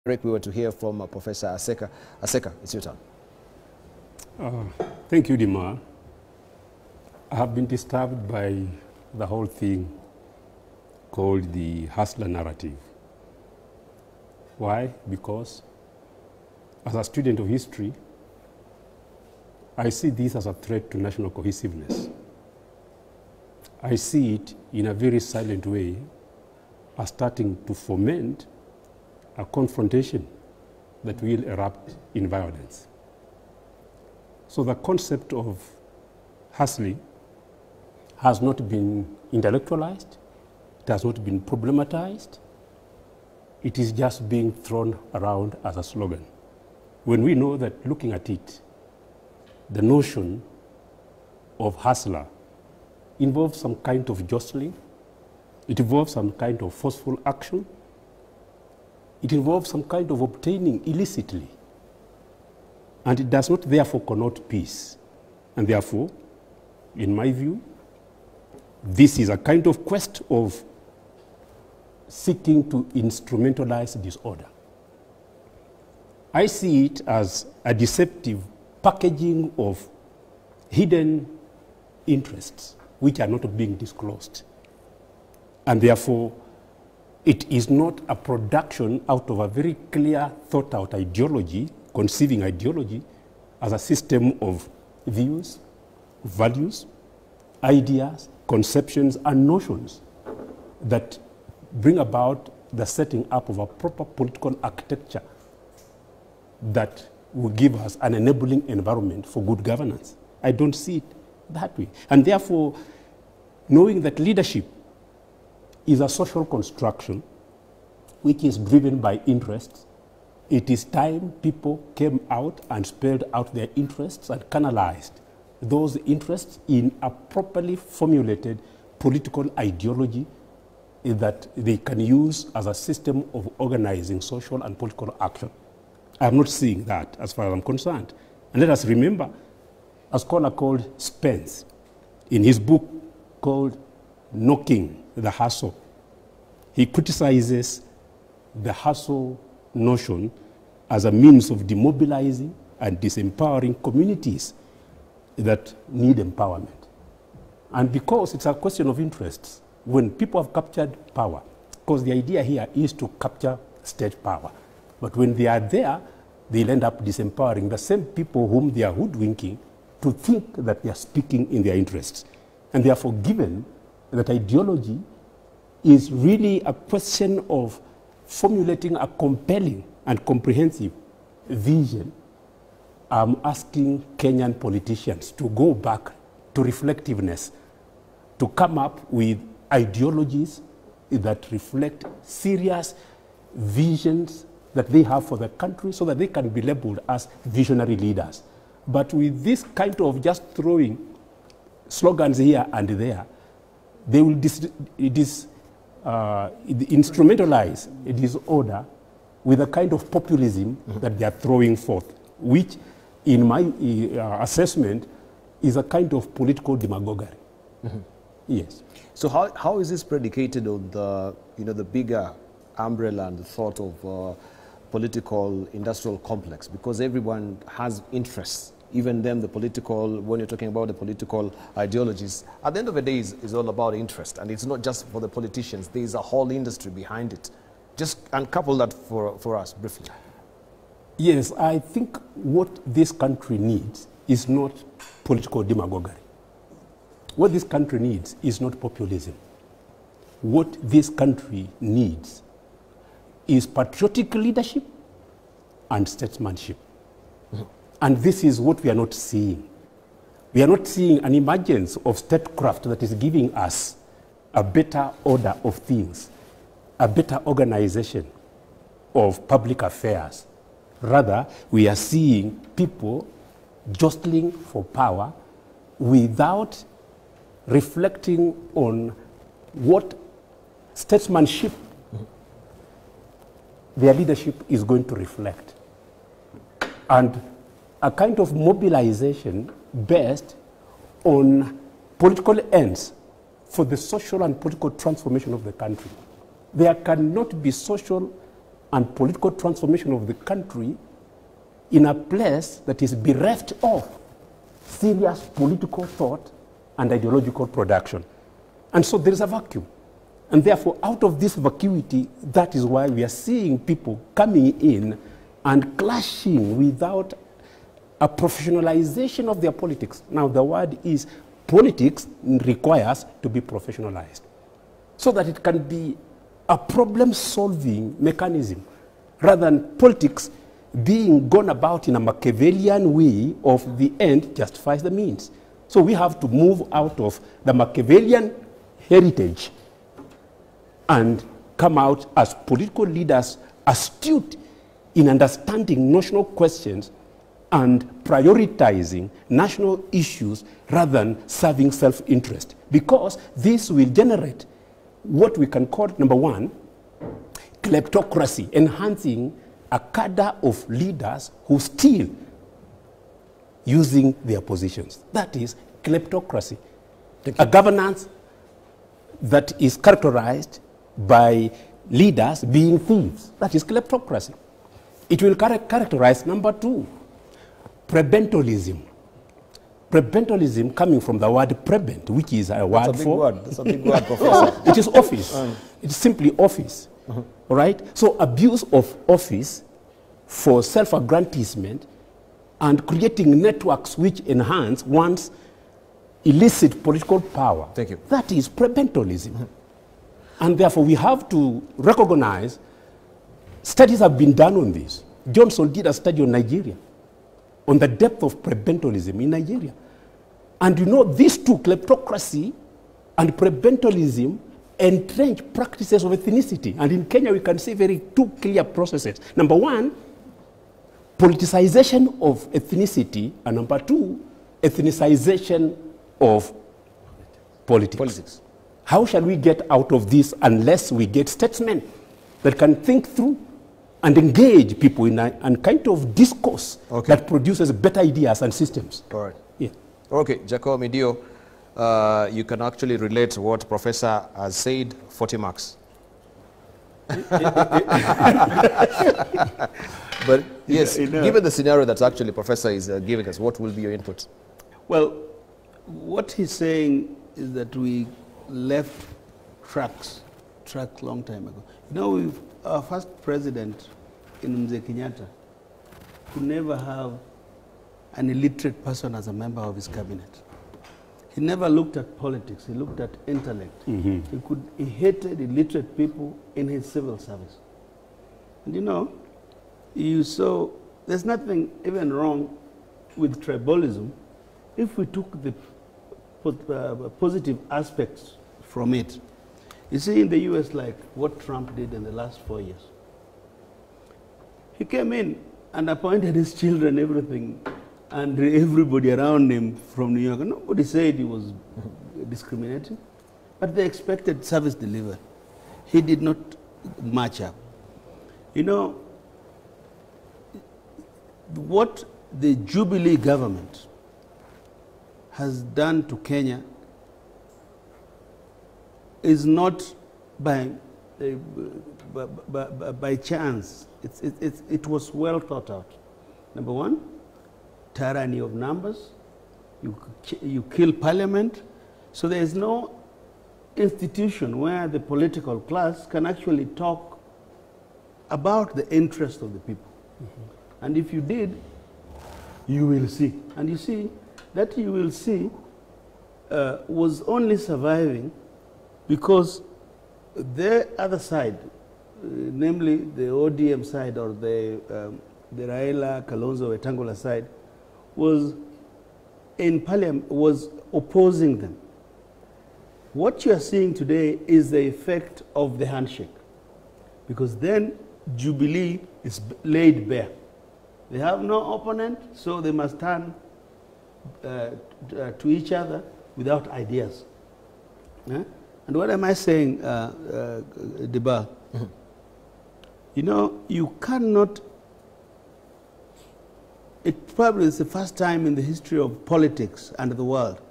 break, we were to hear from Professor Aseka. Aseka, it's your turn. Thank you, Dima. I have been disturbed by the whole thing called the hustler narrative. Why? Because as a student of history, I see this as a threat to national cohesiveness. I see it in a very silent way as starting to foment a confrontation that will erupt in violence. So the concept of hustling has not been intellectualized, it has not been problematized, it is just being thrown around as a slogan. When we know that looking at it, the notion of hustler involves some kind of jostling, it involves some kind of forceful action, it involves some kind of obtaining illicitly. And it does not therefore connote peace. And therefore, in my view, this is a kind of quest of seeking to instrumentalize disorder. I see it as a deceptive packaging of hidden interests which are not being disclosed. And therefore, it is not a production out of a very clear thought-out ideology, conceiving ideology as a system of views, values, ideas, conceptions, and notions that bring about the setting up of a proper political architecture that will give us an enabling environment for good governance. I don't see it that way. And therefore, knowing that leadership is a social construction which is driven by interests, it is time people came out and spelled out their interests and canalized those interests in a properly formulated political ideology that they can use as a system of organizing social and political action. I'm not seeing that as far as I'm concerned. And let us remember a scholar called Spence, in his book called Knocking the Hustle, he criticizes the hustle notion as a means of demobilizing and disempowering communities that need empowerment. And because it's a question of interests, when people have captured power, because the idea here is to capture state power, but when they are there, they'll end up disempowering the same people whom they are hoodwinking to think that they are speaking in their interests. And therefore, given that ideology is really a question of formulating a compelling and comprehensive vision, I'm asking Kenyan politicians to go back to reflectiveness, to come up with ideologies that reflect serious visions that they have for the country so that they can be labeled as visionary leaders. But with this kind of just throwing slogans here and there, they will instrumentalize disorder with a kind of populism that they are throwing forth, which, in my assessment, is a kind of political demagoguery. Yes. So how is this predicated on the, the bigger umbrella and the thought of political industrial complex? Because everyone has interests. Even then, the political, when you're talking about the political ideologies, at the end of the day, is all about interest. And it's not just for the politicians. There's a whole industry behind it. Just uncouple that for us briefly. Yes, I think what this country needs is not political demagoguery. What this country needs is not populism. What this country needs is patriotic leadership and statesmanship. And this is what we are not seeing. We are not seeing an emergence of statecraft that is giving us a better order of things, a better organization of public affairs. Rather, we are seeing people jostling for power without reflecting on what statesmanship their leadership is going to reflect. And a kind of mobilization based on political ends for the social and political transformation of the country. There cannot be social and political transformation of the country in a place that is bereft of serious political thought and ideological production. And so there is a vacuum. And therefore, out of this vacuity, that is why we are seeing people coming in and clashing without a professionalization of their politics. Now, the word is politics requires to be professionalized so that it can be a problem-solving mechanism rather than politics being gone about in a Machiavellian way of the end justifies the means. So we have to move out of the Machiavellian heritage and come out as political leaders astute in understanding national questions and prioritizing national issues rather than serving self-interest. Because this will generate what we can call, number one, kleptocracy, enhancing a cadre of leaders who steal using their positions. That is kleptocracy. A governance that is characterized by leaders being thieves. That is kleptocracy. It will characterize, number two, prebendalism. Prebendalism coming from the word prebend, which is a word for... That's a big word, Professor. It is office. It's simply office. All right? So abuse of office for self-aggrandizement and creating networks which enhance one's illicit political power. Thank you. That is prebendalism. And therefore, we have to recognize studies have been done on this. Johnson did a study on Nigeria, on the depth of prebendalism in Nigeria. And you know, these two, kleptocracy and prebendalism, entrench practices of ethnicity. And in Kenya, we can see very two clear processes. Number one, politicization of ethnicity, and number two, ethnicization of politics. How shall we get out of this unless we get statesmen that can think through and engage people in a kind of discourse that produces better ideas and systems? All right. Yeah. Okay, Jacob Midio, you can actually relate to what Professor has said, 40 marks. But yes, given the scenario that actually Professor is giving us, what will be your input? Well, what he's saying is that we left track long time ago. You know, our first president in Mzee Kenyatta could never have an illiterate person as a member of his cabinet. He never looked at politics, he looked at intellect. He hated illiterate people in his civil service. And you know, there's nothing even wrong with tribalism if we took the positive aspects from it. You see, in the US, like what Trump did in the last 4 years. He came in and appointed his children, everything, and everybody around him from New York. Nobody said he was discriminating, but they expected service delivery. He did not match up. You know, what the Jubilee government has done to Kenya is not by chance. It was well thought out. Number one, tyranny of numbers. You kill parliament. So there is no institution where the political class can actually talk about the interest of the people. And if you did, you will see. And you see, that you will see was only surviving because the other side, namely the ODM side or the Raila, Kalonzo, Wetangula side, was in parliament, was opposing them. What you are seeing today is the effect of the handshake, because then Jubilee is laid bare. They have no opponent, so they must turn to each other without ideas. And what am I saying, Deba? You know, you cannot, it probably is the first time in the history of politics and the world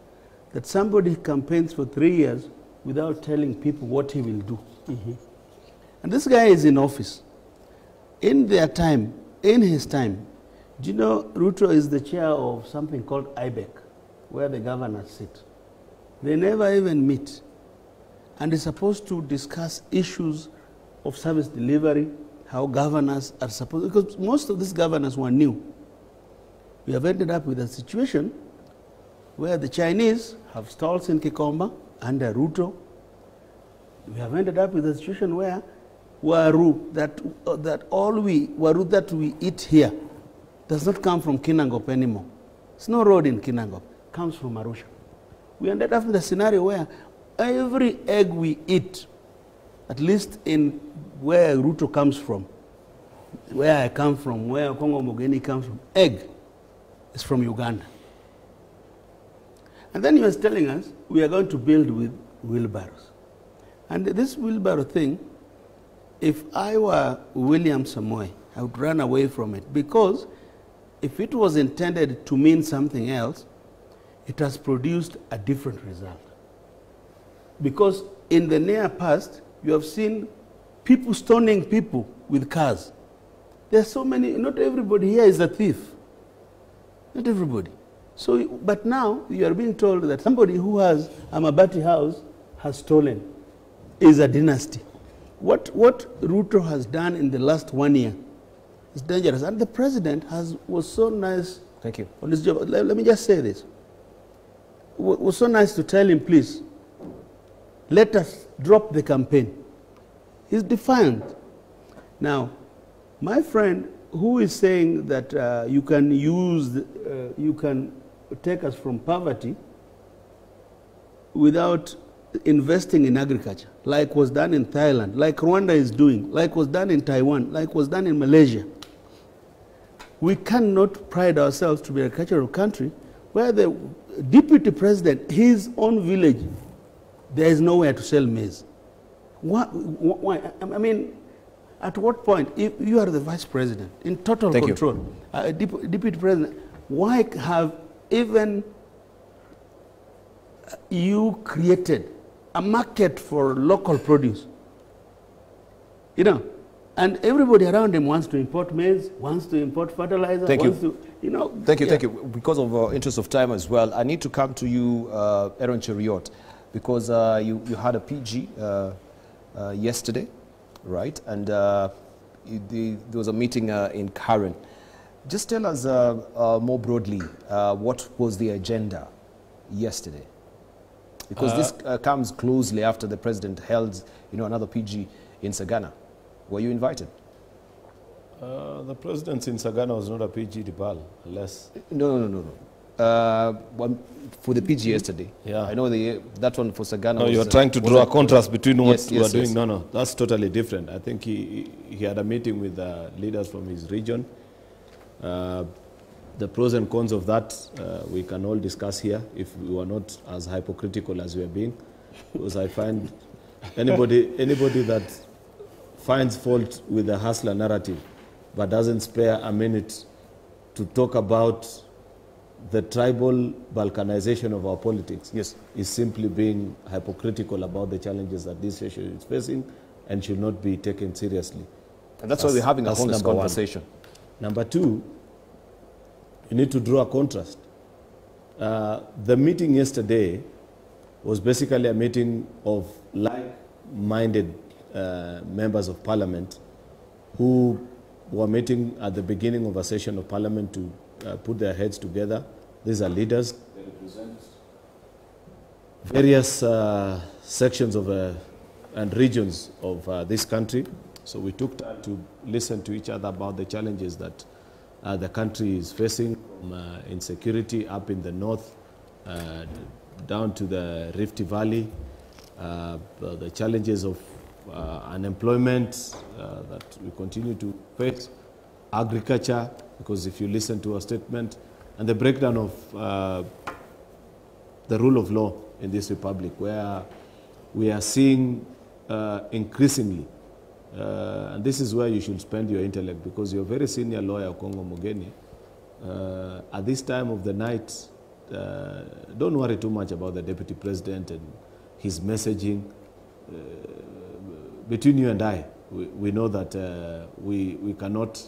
that somebody campaigns for 3 years without telling people what he will do. And this guy is in office. in their time, in his time, do you know Ruto is the chair of something called IBEC, where the governors sit. They never even meet. And they're supposed to discuss issues of service delivery, how governors are supposed, because most of these governors were new. We have ended up with a situation where the Chinese have stalls in Kikomba under Ruto. We have ended up with a situation where waru, waru that we eat here does not come from Kinangop anymore. There's no road in Kinangop. It comes from Arusha. We ended up with a scenario where every egg we eat, at least in where Ruto comes from, where I come from, where Kongo Mogeni comes from, egg is from Uganda. And then he was telling us we are going to build with wheelbarrows. And this wheelbarrow thing, if I were William Samoei, I would run away from it, because if it was intended to mean something else, it has produced a different result. Because in the near past, you have seen people stoning people with cars. There are so many, not everybody here is a thief. Not everybody. So, but now you are being told that somebody who has a Mabati house has stolen, is a dynasty. What Ruto has done in the last 1 year is dangerous. And the president was so nice. Thank you. On his job. Let me just say this. Was so nice to tell him, please, let us drop the campaign. He's defiant. Now, my friend who is saying that you can take us from poverty without investing in agriculture, like was done in Thailand, like Rwanda is doing, like was done in Taiwan, like was done in Malaysia. We cannot pride ourselves to be an agricultural country where the deputy president, his own village, there is nowhere to sell maize. Why? I mean, at what point, if you are the vice president, in total control, deputy president, why have even you created a market for local produce? You know, and everybody around him wants to import maize, wants to import fertilizer, wants to, you know. Thank you. Because of interest of time as well, I need to come to you, Senator Cheruiyot, because you had a PG yesterday, right? And there was a meeting in Karen. Just tell us more broadly what was the agenda yesterday, because this comes closely after the president held, another PG in Sagana. Were you invited? The president in Sagana was not a PG Dibal, unless... No. For the PG yesterday. Yeah. I know that one for Sagana. No, you're trying to draw a contrast between what you are doing. Yes. No, that's totally different. I think he had a meeting with leaders from his region. The pros and cons of that we can all discuss here if we were not as hypocritical as we are being. Because I find anybody that finds fault with the hustler narrative but doesn't spare a minute to talk about the tribal balkanization of our politics is simply being hypocritical about the challenges that this issue is facing and should not be taken seriously. And that's why we're having a honest conversation. Number two, you need to draw a contrast. The meeting yesterday was basically a meeting of like-minded members of parliament who were meeting at the beginning of a session of parliament to put their heads together. These are leaders. They represent various sections of and regions of this country. So we took time to listen to each other about the challenges that the country is facing, from insecurity up in the north, down to the Rift Valley, the challenges of unemployment that we continue to face, agriculture, because if you listen to our statement, and the breakdown of the rule of law in this republic, where we are seeing increasingly, and this is where you should spend your intellect, because you're a very senior lawyer, Kongo Mogeni. At this time of the night, don't worry too much about the deputy president and his messaging. Between you and I, we know that we cannot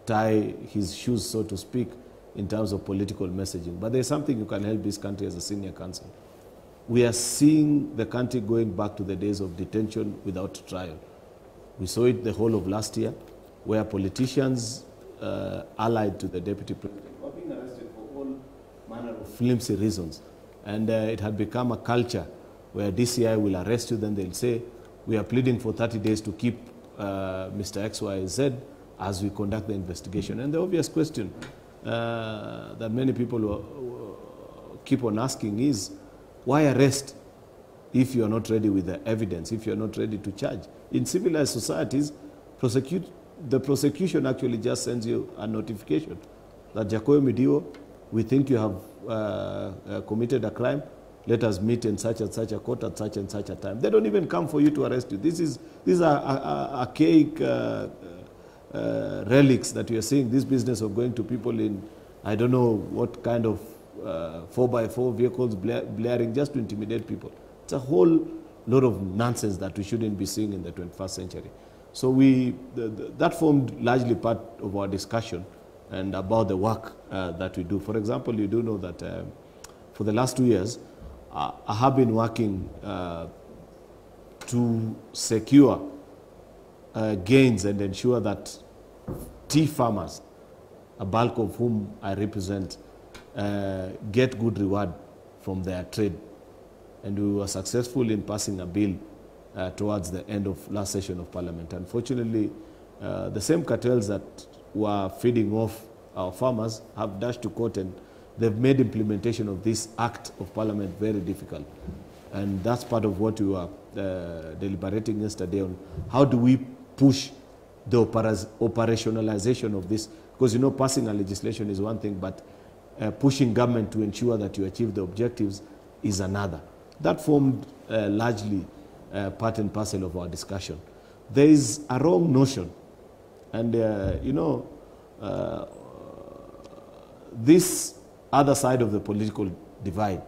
tie his shoes, so to speak, in terms of political messaging. But there's something you can help this country as a senior counsel. We are seeing the country going back to the days of detention without trial. We saw it the whole of last year, where politicians allied to the deputy president were being arrested for all manner of flimsy reasons. And it had become a culture where DCI will arrest you, then they'll say, we are pleading for 30 days to keep Mr. XYZ as we conduct the investigation. And the obvious question that many people keep on asking is, why arrest if you are not ready with the evidence, if you are not ready to charge? In civilized societies, the prosecution actually just sends you a notification that Jacoyo Midio, we think you have committed a crime. Let us meet in such and such a court at such and such a time. They don't even come for you to arrest you. These are archaic relics that we are seeing. This business of going to people in, I don't know what kind of 4x4 vehicles blaring just to intimidate people. It's a whole lot of nonsense that we shouldn't be seeing in the 21st century. So that formed largely part of our discussion and about the work that we do. For example, you do know that for the last 2 years, I have been working to secure gains and ensure that tea farmers, a bulk of whom I represent, get good reward from their trade. And we were successful in passing a bill towards the end of last session of Parliament. Unfortunately, the same cartels that were feeding off our farmers have dashed to court, and they've made implementation of this act of Parliament very difficult. And that's part of what we were deliberating yesterday on. How do we push the operationalization of this? Because, you know, passing a legislation is one thing, but pushing government to ensure that you achieve the objectives is another. That formed largely part and parcel of our discussion. There is a wrong notion, and you know, this other side of the political divide,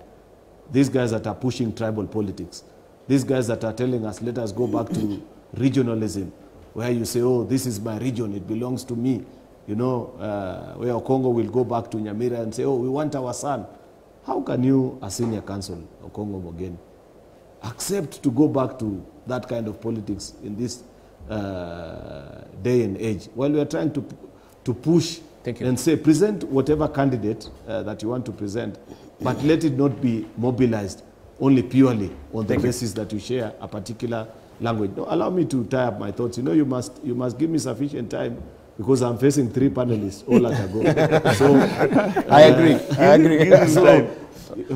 these guys that are pushing tribal politics, these guys that are telling us, let us go back to regionalism, where you say, oh, this is my region, it belongs to me. You know, where Congo will go back to Nyamira and say, oh, we want our son. How can you, as senior counsel, Okongo Mogeni, accept to go back to that kind of politics in this day and age, while we are trying to push and say, present whatever candidate that you want to present, but let it not be mobilized only purely on the basis that you share a particular language. No, allow me to tie up my thoughts. You know, you must give me sufficient time, because I'm facing 3 panelists all at a go. So I agree. So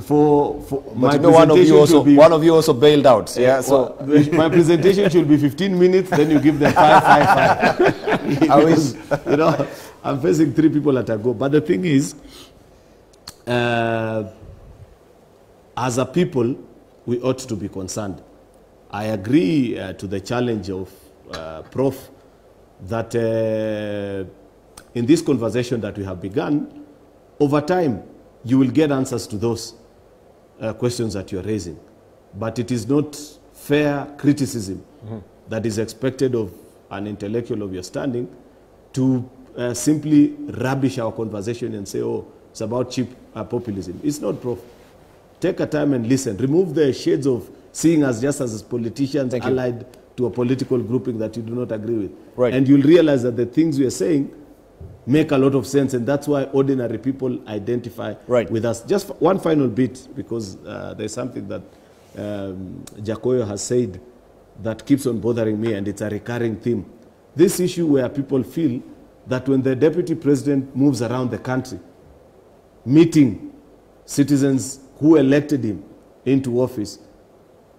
for my presentation, one of you also bailed out. Yeah. So my presentation should be 15 minutes. Then you give them 5. Because, you know, I'm facing 3 people at a go. But the thing is, as a people, we ought to be concerned. I agree to the challenge of Prof. that in this conversation that we have begun, over time, you will get answers to those questions that you're raising. But it is not fair criticism that is expected of an intellectual of your standing to simply rubbish our conversation and say, oh, it's about cheap populism. It's not, Prof. Take a time and listen. Remove the shades of seeing us just as politicians allied to a political grouping that you do not agree with. Right. And you'll realize that the things we are saying make a lot of sense, and that's why ordinary people identify with us. Just one final bit, because there's something that Jacoyo has said that keeps on bothering me, and it's a recurring theme. This issue where people feel that when the deputy president moves around the country, meeting citizens who elected him into office,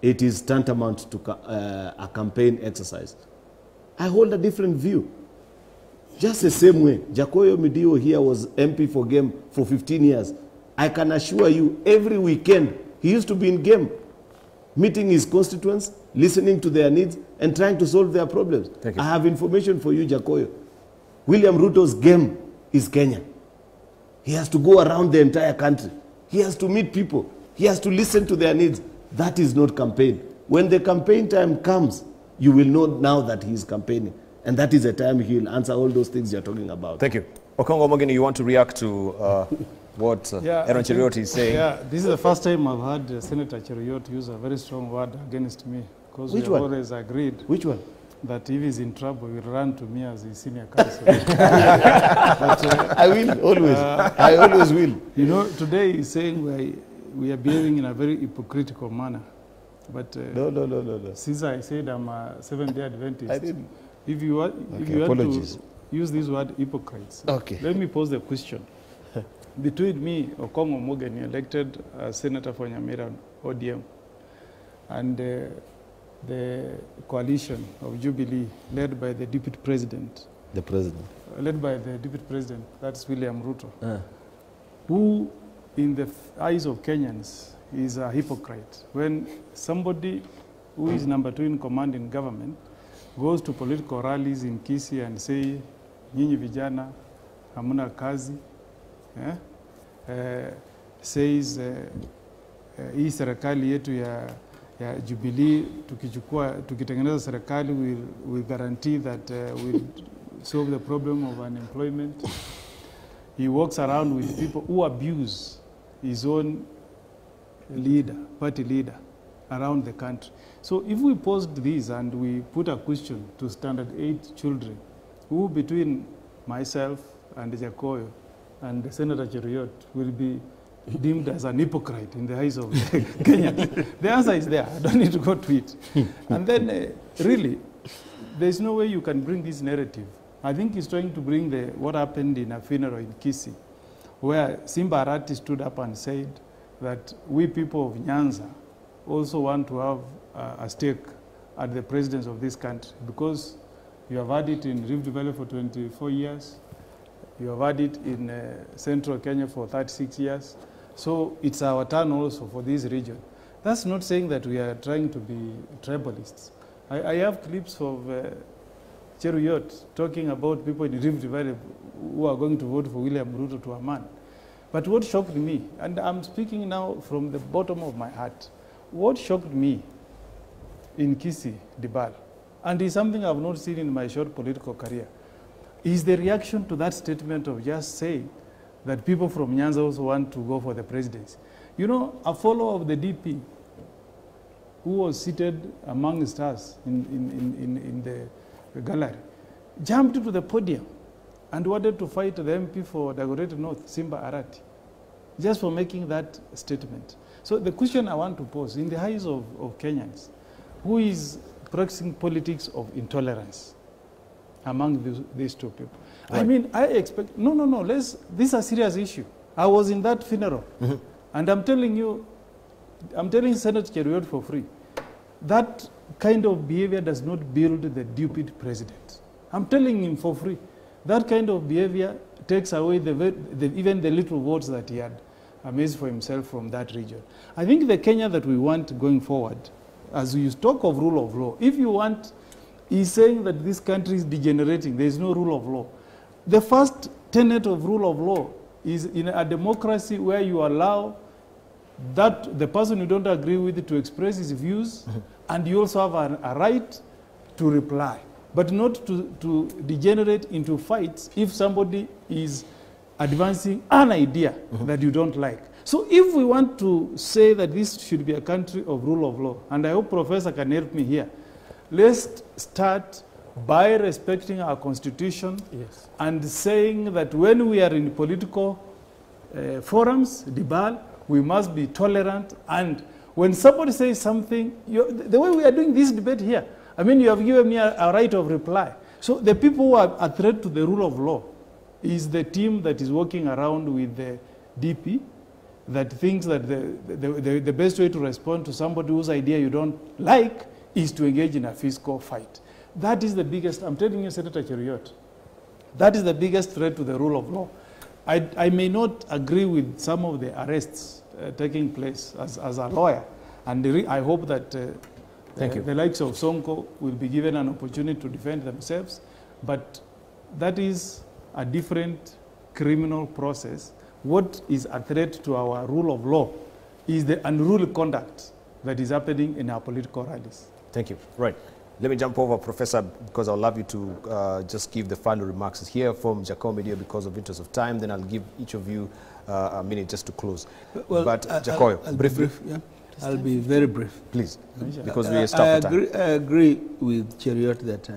it is tantamount to a campaign exercise. I hold a different view. Just the same way, Jacoyo Midio here was MP for Game for 15 years. I can assure you, every weekend, he used to be in Game, meeting his constituents, listening to their needs, and trying to solve their problems. I have information for you, Jacoyo. William Ruto's Game is Kenya. He has to go around the entire country. He has to meet people. He has to listen to their needs. That is not campaign. When the campaign time comes, you will know now that he is campaigning. And that is the time he'll answer all those things you're talking about. Thank you. Okongo Mogeni, you want to react to what Aaron Cheruiyot is saying? Yeah, this is the first time I've heard Senator Cheruiyot use a very strong word against me. Because we have always agreed. Which one? That if he's in trouble, he'll run to me as his senior counsel. I will, always. I always will. You know, today he's saying we are behaving in a very hypocritical manner. But No. since I said I'm a Seventh-day Adventist, I didn't. if you want to use this word hypocrites, let me pose the question. Between me, Okongo Mogeni, elected as Senator for Nyamira ODM, and the coalition of Jubilee, led by the Deputy President. The President. Led by the Deputy President, that's William Ruto, who, in the eyes of Kenyans, is a hypocrite. When somebody who is number 2 in command in government goes to political rallies in Kisii and say, nyinyi vijana, hamuna kazi, says, hii serikali yetu ya Jubilee, tukitengeneza serikali, will guarantee that we'll solve the problem of unemployment. He walks around with people who abuse his own leader, party leader, around the country. So if we posed this and we put a question to Standard 8 children, who between myself and Jacoyo and Senator Cheruiyot will be deemed as an hypocrite in the eyes of Kenyans? The answer is there. I don't need to go to it. And then, really, there's no way you can bring this narrative. I think he's trying to bring what happened in a funeral in Kisii, where Simba Arati stood up and said that we people of Nyanza also want to have a stake at the presidency of this country, because you have had it in Rift Valley for 24 years, you have had it in central Kenya for 36 years, so it's our turn also for this region. That's not saying that we are trying to be tribalists. I have clips of Cheruiyot talking about people in Rift Valley who are going to vote for William Ruto to a man. But what shocked me, and I'm speaking now from the bottom of my heart, what shocked me in Kisii, Dibal, and is something I've not seen in my short political career, is the reaction to that statement of just saying that people from Nyanza also want to go for the presidency. You know, a follower of the DP who was seated amongst us in the gallery jumped to the podium and wanted to fight the MP for Dagoretti North, Simba Arati, just for making that statement. So the question I want to pose, in the eyes of Kenyans, who is practicing politics of intolerance among these two people? Right. I mean, I expect, no, this is a serious issue. I was in that funeral, and I'm telling Senator Cheruiyot for free, that kind of behavior does not build the deputy president. I'm telling him for free. That kind of behavior takes away even the little votes that he had amassed for himself from that region. I think the Kenya that we want going forward, as we talk of rule of law, if you want, he's saying that this country is degenerating, there is no rule of law. The first tenet of rule of law is in a democracy where you allow that the person you don't agree with to express his views, and you also have a right to reply, but not to degenerate into fights if somebody is advancing an idea that you don't like. So if we want to say that this should be a country of rule of law, and I hope Professor can help me here, let's start by respecting our constitution, yes, and saying that when we are in political forums, Dibal, we must be tolerant, and when somebody says something, the way we are doing this debate here, I mean, you have given me a right of reply. So the people who are a threat to the rule of law is the team that is working around with the DP, that thinks that the best way to respond to somebody whose idea you don't like is to engage in a fiscal fight. That is the biggest, I'm telling you, Senator Cheruiyot, that is the biggest threat to the rule of law. I may not agree with some of the arrests taking place as a lawyer, and I hope that the likes of Sonko will be given an opportunity to defend themselves, but that is a different criminal process. What is a threat to our rule of law is the unruly conduct that is happening in our political rallies. Thank you. Right. Let me jump over, Professor, because I'll love you to just give the final remarks. It's here from Jacob Media because of interest of time. Then I'll give each of you a minute just to close. Well, but Jacob, I'll be brief. Yeah? I'll be very brief. Please, because we are stuck for time. I agree with Cheruiyot that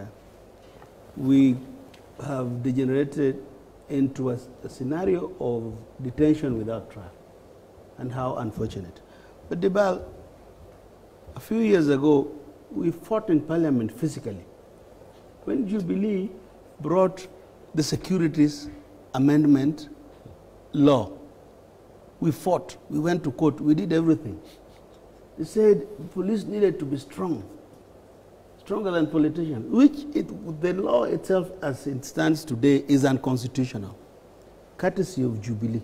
we have degenerated into a scenario of detention without trial, and how unfortunate. But Dibal, a few years ago, we fought in Parliament physically. When Jubilee brought the Securities Amendment law, we fought, we went to court, we did everything. They said police needed to be strong, stronger than politicians, which the law itself as it stands today is unconstitutional, courtesy of Jubilee.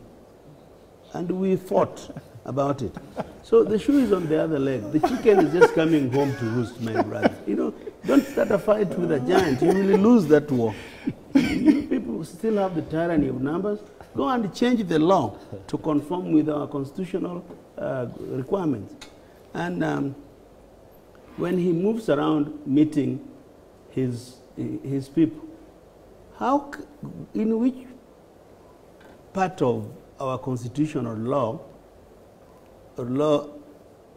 And we fought about it. So the shoe is on the other leg. The chicken is just coming home to roost, my brother. You know, don't start a fight with a giant. You will lose that war. People still have the tyranny of numbers. Go and change the law to conform with our constitutional requirements. And when he moves around meeting his people, in which part of our constitutional law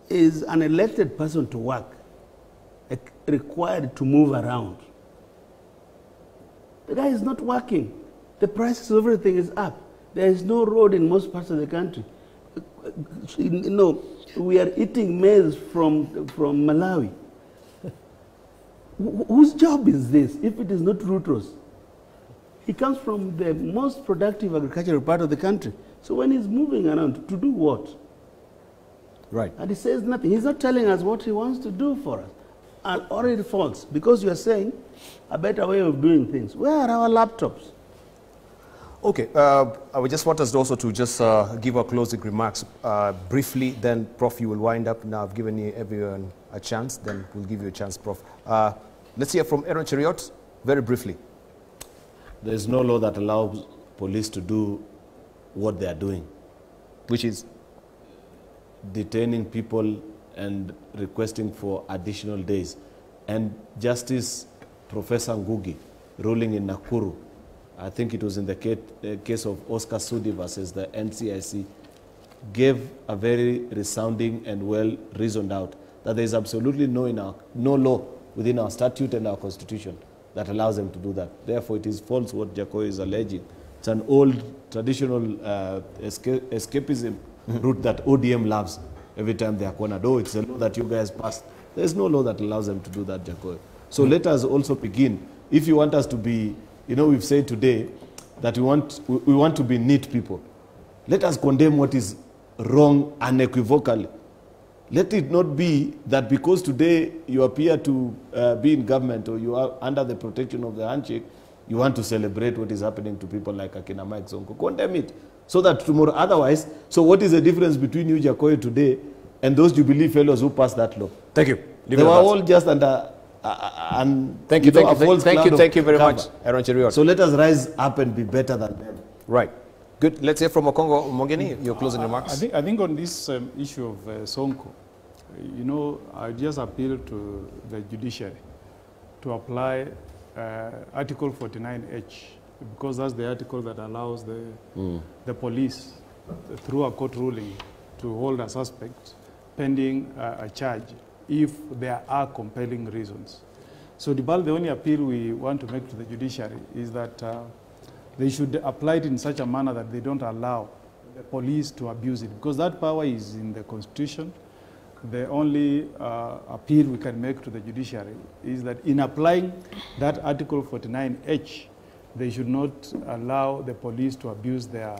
is an elected person to work required to move around? The guy is not working. The prices of everything is up. There is no road in most parts of the country. You know, we are eating maize from Malawi. Whose job is this if it is not Ruto's? He comes from the most productive agricultural part of the country. So when he's moving around, to do what? Right. And he says nothing. He's not telling us what he wants to do for us. And already false, because you are saying a better way of doing things. Where are our laptops? Okay, I would just want us also to just give our closing remarks briefly. Then, Prof, you will wind up. Now I've given everyone a chance. Then we'll give you a chance, Prof. Let's hear from Senator Cheruiyot very briefly. There is no law that allows police to do what they are doing, which is detaining people and requesting for additional days. And Justice Professor Ngugi, ruling in Nakuru, I think it was in the case of Oscar Sudi versus the NCIC, gave a very resounding and well-reasoned out that there is absolutely no law within our statute and our constitution that allows them to do that. Therefore, it is false what Jacob is alleging. It's an old traditional escapism route that ODM loves every time they are cornered. Oh, it's a law that you guys passed. There's no law that allows them to do that, Jacob. So let us also begin. If you want us to be, you know, we've said today that we want to be neat people. Let us condemn what is wrong unequivocally. Let it not be that because today you appear to be in government or you are under the protection of the handshake, you want to celebrate what is happening to people like Akina Mike Sonko. Condemn it. So that tomorrow, otherwise, so what is the difference between you, Jacob, today and those Jubilee fellows who passed that law? Thank you. They were all just under thank you very much, Senator Cheruiyot. So let us rise up and be better than them. Right. Good. Let's hear from Okongo Mogeni, your closing remarks. I think on this issue of Sonko, you know, I just appeal to the judiciary to apply Article 49H, because that's the article that allows the police, through a court ruling, to hold a suspect pending a charge if there are compelling reasons. So the only appeal we want to make to the judiciary is that they should apply it in such a manner that they don't allow the police to abuse it, because that power is in the Constitution. The only appeal we can make to the judiciary is that in applying that Article 49H, they should not allow the police to abuse their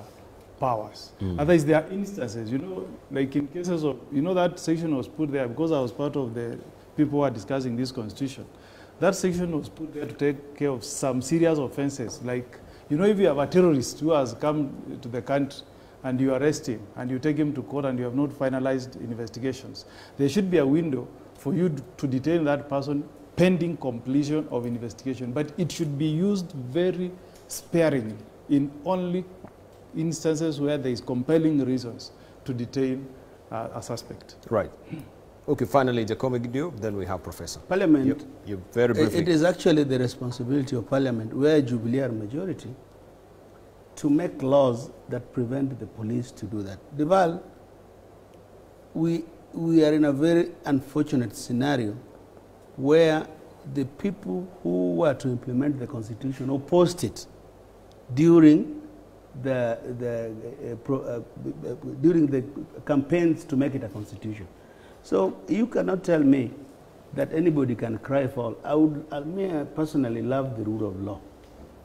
powers. Otherwise, there are instances, you know, like in cases of, you know, that section was put there because I was part of the people who are discussing this constitution. That section was put there to take care of some serious offenses. Like, you know, if you have a terrorist who has come to the country and you arrest him and you take him to court and you have not finalized investigations, there should be a window for you to detain that person pending completion of investigation. But it should be used very sparingly in only instances where there is compelling reasons to detain a suspect. Right. Okay, finally, Jacome Gideon, then we have Professor. Parliament, You very briefly. it is actually the responsibility of Parliament, where Jubilee are majority, to make laws that prevent the police to do that. Deval, we are in a very unfortunate scenario where the people who were to implement the Constitution opposed it during during the campaigns to make it a Constitution. So you cannot tell me that anybody can cry foul. I personally love the rule of law.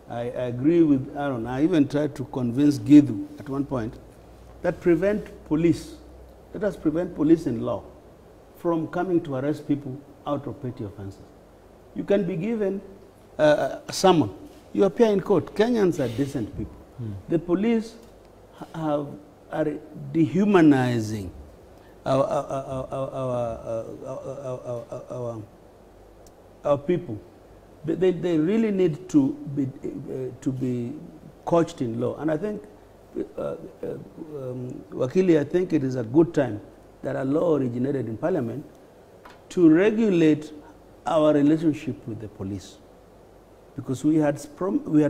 I agree with Aaron. I even tried to convince Gidu at one point that let us prevent police in law from coming to arrest people out of petty offenses. You can be given a summon. You appear in court. Kenyans are decent people. The police are dehumanizing our people. They really need to be coached in law. And I think, Wakili, I think it is a good time that a law originated in Parliament to regulate our relationship with the police. Because we had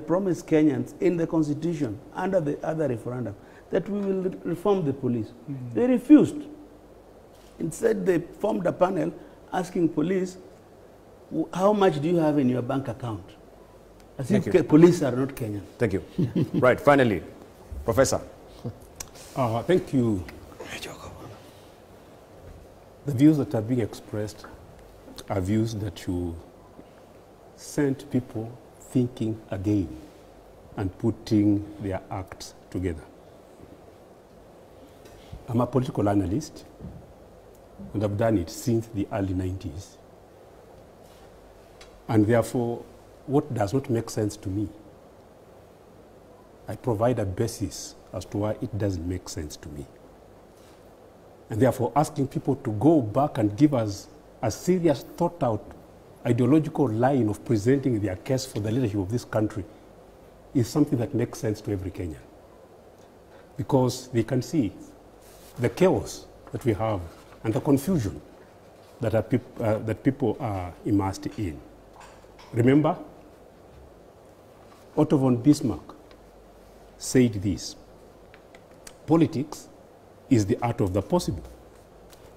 promised Kenyans in the Constitution, under the other referendum, that we will reform the police. They refused. Instead, they formed a panel asking police, how much do you have in your bank account? As if police are not Kenyan. Thank you. Right, finally, Professor. Thank you. The views that are being expressed are views that you sent people thinking again and putting their acts together. I'm a political analyst, and I've done it since the early 90s. And therefore, what does not make sense to me, I provide a basis as to why it doesn't make sense to me. And therefore, asking people to go back and give us a serious, thought-out, ideological line of presenting their case for the leadership of this country is something that makes sense to every Kenyan. Because they can see the chaos that we have and the confusion that people are immersed in. Remember, Otto von Bismarck said this: politics is the art of the possible,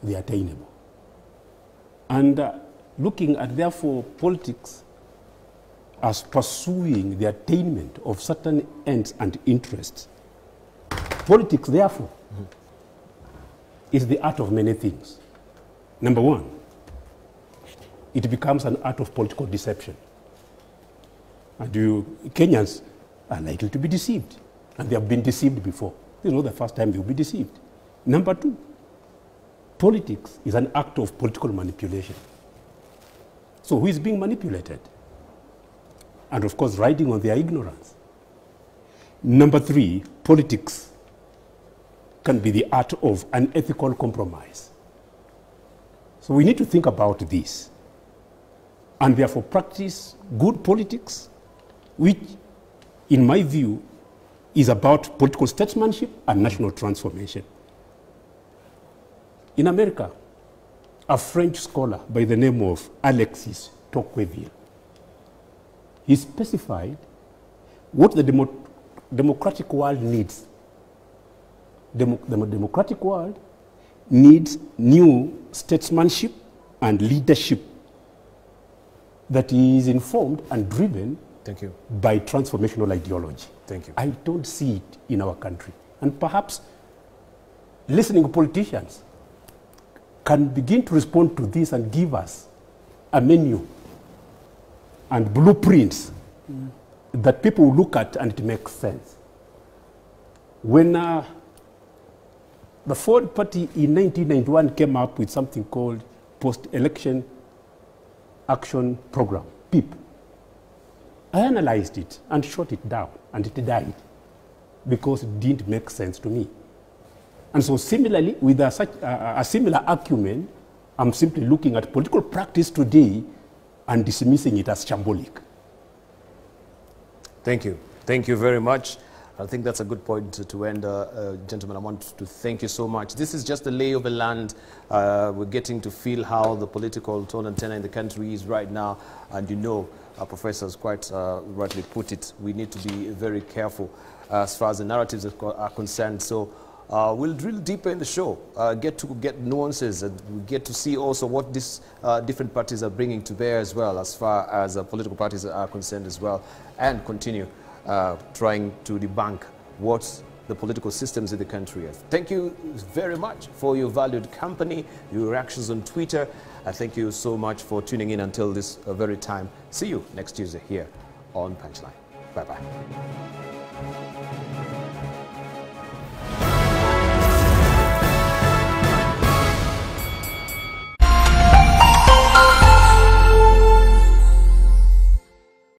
the attainable. And looking at, therefore, politics as pursuing the attainment of certain ends and interests, politics, therefore, is the art of many things. Number one, it becomes an art of political deception. And Kenyans are likely to be deceived. And they have been deceived before. This is not the first time they will be deceived. Number two, politics is an act of political manipulation. So who is being manipulated? And of course, riding on their ignorance. Number three, politics can be the art of unethical compromise. So we need to think about this, and therefore practice good politics, which, in my view, is about political statesmanship and national transformation. In America, a French scholar by the name of Alexis Tocqueville, he specified what the democratic world needs. The democratic world needs new statesmanship and leadership that is informed and driven by transformational ideology. Thank you. I don't see it in our country. And perhaps listening to politicians can begin to respond to this and give us a menu and blueprints that people will look at and it makes sense. When the Ford Party in 1991 came up with something called Post-Election Action Program, PEAP, I analyzed it and shot it down, and it died because it didn't make sense to me. And so similarly, with a similar acumen, I'm simply looking at political practice today and dismissing it as shambolic. Thank you. Thank you very much. I think that's a good point to end. Gentlemen, I want to thank you so much. This is just a lay of the land. We're getting to feel how the political tone and tenor in the country is right now. And you know, our professors quite rightly put it, we need to be very careful as far as the narratives are concerned. So we'll drill deeper in the show, get nuances, and we get to see also what these different parties are bringing to bear as well, as far as political parties are concerned as well, and continue trying to debunk what the political systems in the country are. Thank you very much for your valued company, your reactions on Twitter. Thank you so much for tuning in until this very time. See you next Tuesday here on Punchline. Bye-bye.